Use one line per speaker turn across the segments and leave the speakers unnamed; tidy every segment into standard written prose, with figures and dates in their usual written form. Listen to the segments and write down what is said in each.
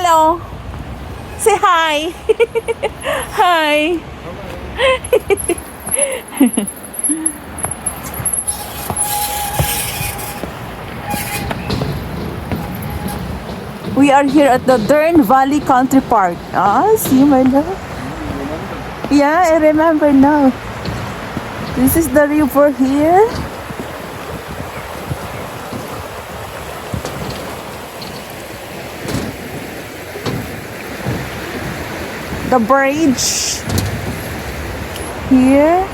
Hello. Say hi. Hi. We are here at the Dern Valley Country Park. Ah, see my love. Yeah, I remember now. This is the river here. The bridge here.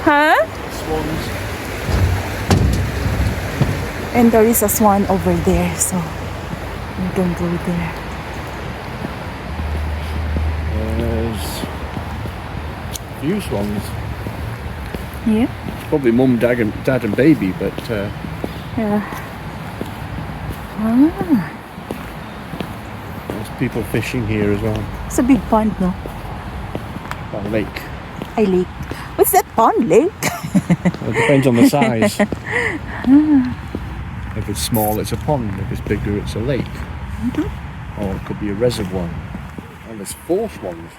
Huh?
Swans.
And there is a swan over there, so we can go there.
There's a few swans.
Yeah?
Probably mum, dad and baby, but
Yeah. Ah,
there's people fishing here as well.
it's a big pond, no?
That lake.
A lake. What's that pond? Lake?
It depends on the size. If it's small, it's a pond. If it's bigger, it's a lake. Or it could be a reservoir. And there's 4 swans.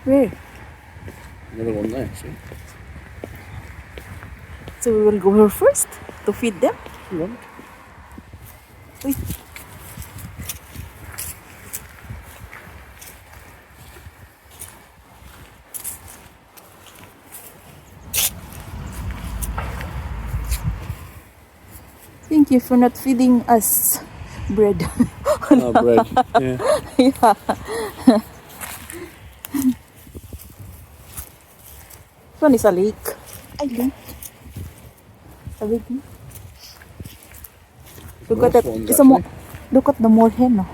Where?
Another one there, see?
So we will go here first to feed them.
If you want.
Wait. Thank you for not feeding us bread.
Oh, bread. Yeah.
Yeah. This one is a lake. A lake. A big lake. Look
More
at that.
swans,
It's a more.
actually.
Look at the more hen, no?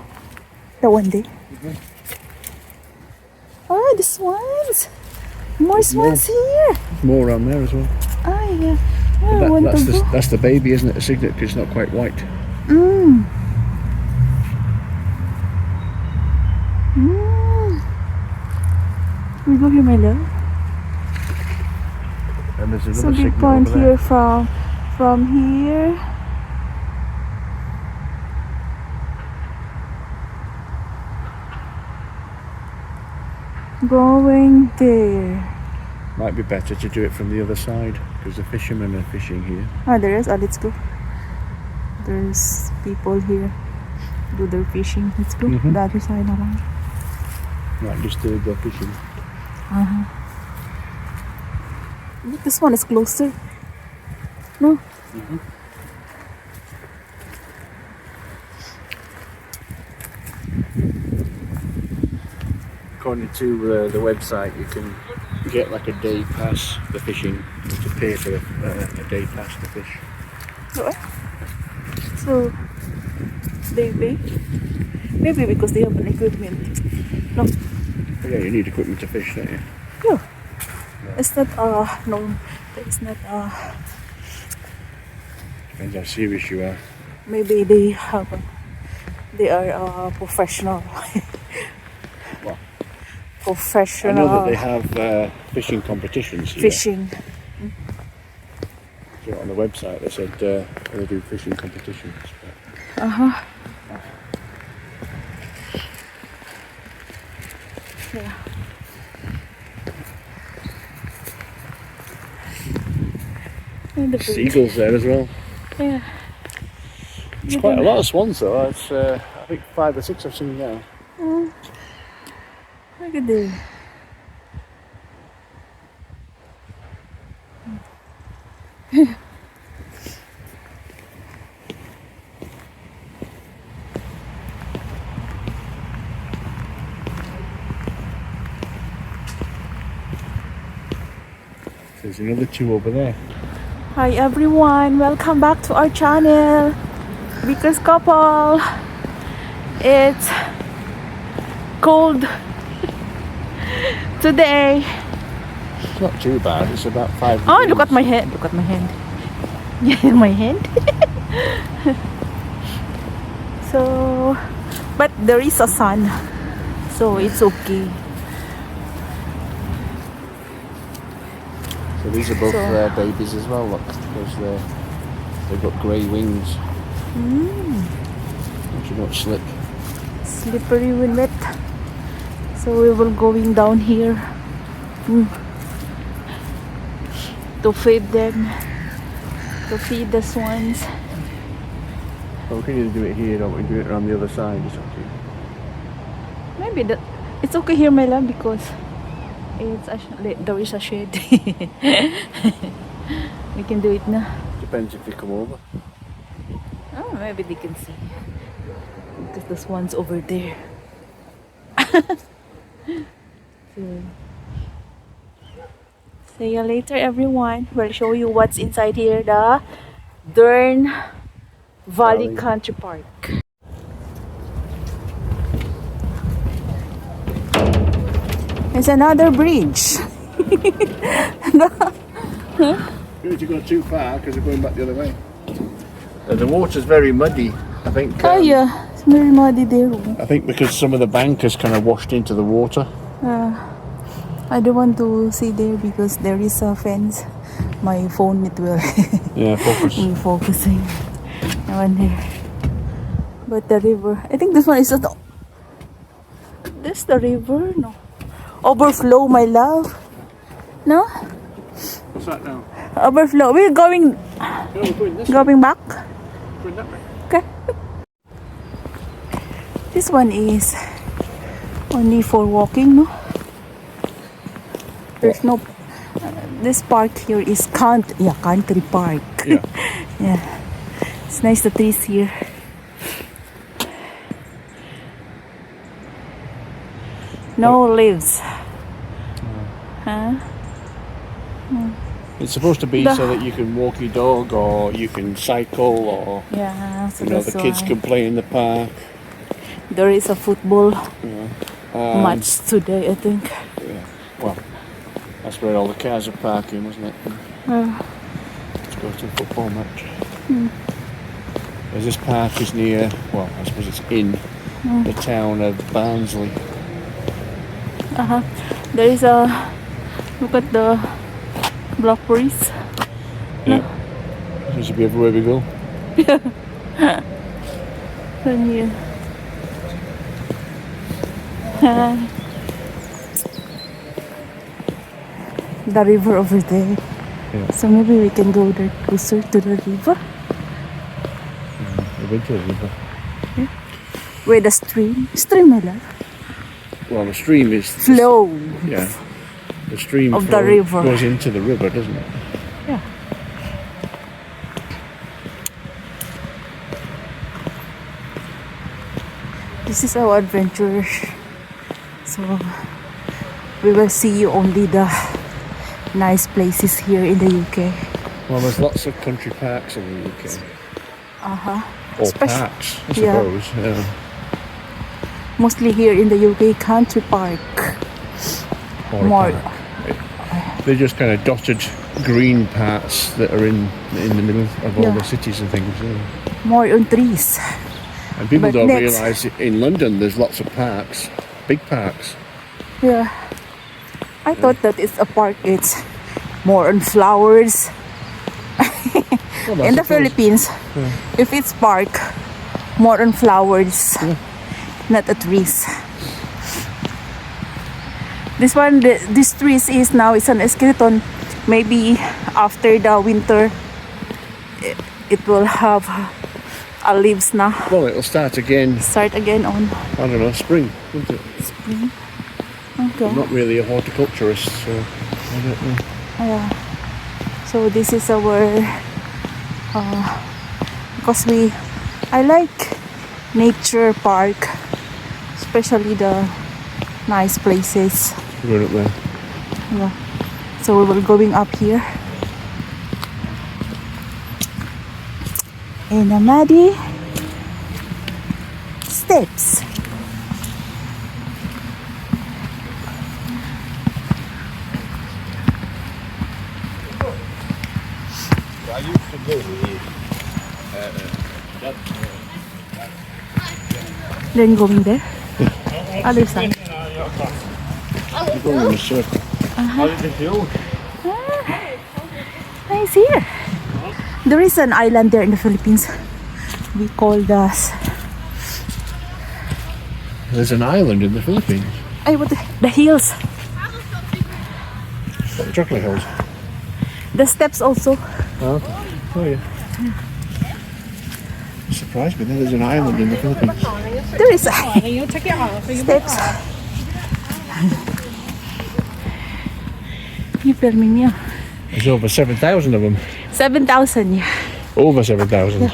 The one there. Oh, the swans. More swans here.
There's more around there as well.
Ah, yeah. I want to go.
That's the baby, isn't it? A cygnet, because it's not quite white.
Mm. Mm. We go here, my love.
And there's
So
another
big
cygnet
pond
over
here
there.
from here. Going there.
Might be better to do it from the other side, because the fishermen are fishing here.
Ah, there is. Ah, let's go. There's people here do their fishing. Let's go.
Mhm.
The other side naman.
Right, just do the fishing.
Look, this one is closer. No?
According to the website, you can get like a day pass for fishing. You have to pay for a day pass to fish.
So they pay? Maybe because they have an equipment. No.
Yeah, you need equipment to fish, don't you?
Yeah. It's not no, it's not
Depends how serious you are.
maybe they are professional.
Well, I
Professional
know that they have fishing competitions here.
fishing.
So on the website they said they do fishing competitions. But
Yeah. And the bird.
seagulls there as well.
Yeah.
It's quite a lot of swans though. It's I think 5 or 6 I've seen now.
Look at there.
There's another 2 over there.
Hi everyone, welcome back to our channel, Vickers Couple. It's cold today.
It's not too bad. It's about 5
Oh,
degrees.
look at my hand. Look at my hand. Yeah, my hand. So, but there is a sun, so it's okay.
So these are both
So-
babies as well. Look, because they've got grey wings. You don't slip.
Slippery with it. So we will going down here to feed them, to feed the swans.
Well, we can either do it here or we can do it around the other side. It's up to you.
Maybe it's okay here, my love, because there is a shed. We can do it now.
Depends if they come over.
Oh, maybe they can see. Because the swans over there. So, see you later, everyone. We'll show you what's inside here, the Dern Valley Country Park. There's another bridge.
You need to go too far because we're going back the other way. The water's very muddy. I think.
Oh yeah, it's very muddy there.
I think because some of the bank has kind of washed into the water.
I don't want to see there because there is a fence. My phone it will
Focus.
be focusing. I want there. But the river, I think this one is the. This the river, no. Overflow, my love. No?
What's that now?
Overflow. We're going
No, we're going this way.
going back.
Going that way.
Okay. This one is only for walking, no? There's no. This park here is country park.
Yeah.
Yeah. It's nice the trees here. No leaves. Huh?
It's supposed to be so that you can walk your dog or you can cycle or
Yeah, so
the
that's
kids
why.
can play in the park.
There is a football
Um,
match today, I think.
Yeah. Well, that's where all the cars are parking, wasn't it? Let's go to a football match. As this park is near, well, I suppose it's in the town of Barnsley.
There is a look at the blackberries.
Yeah. Seems to be everywhere we go.
And here. The river over there.
Yeah.
So maybe we can go there closer to the river.
Eventually,
Where the stream, my love,
well, the stream is
flow.
Yeah. The stream
Of the river.
goes into the river, doesn't it?
Yeah. This is our adventure. So we will see you only the nice places here in the UK.
Well, there's lots of country parks in the UK. Or parks, I suppose. Yeah.
Mostly here in the UK, country park.
Or a
More.
park. They're just kind of dotted green parts that are in the middle of all the cities and things. Yeah.
More on trees.
And people
But
don't
next-
realise in London there's lots of parks, big parks.
Yeah. I thought that it's a park. It's more on flowers.
Well, I
In the
suppose.
Philippines, if it's park, more on flowers, not the trees. This one, this trees is now it's an skeleton. Maybe after the winter, it will have leaves na.
Well, it'll start again,
Start again on
I don't know, spring, won't it?
spring. Okay.
I'm not really a horticulturist, so I don't know.
Yeah. So this is our because I like nature park, especially the nice places.
Going up there.
Yeah. So we will going up here in a muddy steps.
I used to go with
Then going there. Other side.
You're going in a circle. How did it feel?
Nice here. There is an island there in the Philippines. we call this.
There's an island in the Philippines.
Ay, what the hills.
The Chocolate Hills.
The steps also.
Oh, okay. Oh yeah. Surprised me. There's an island in the Philippines.
There is a steps. You filming me?
There's over 7,000 of them.
7,000, yeah.
Over 7,000.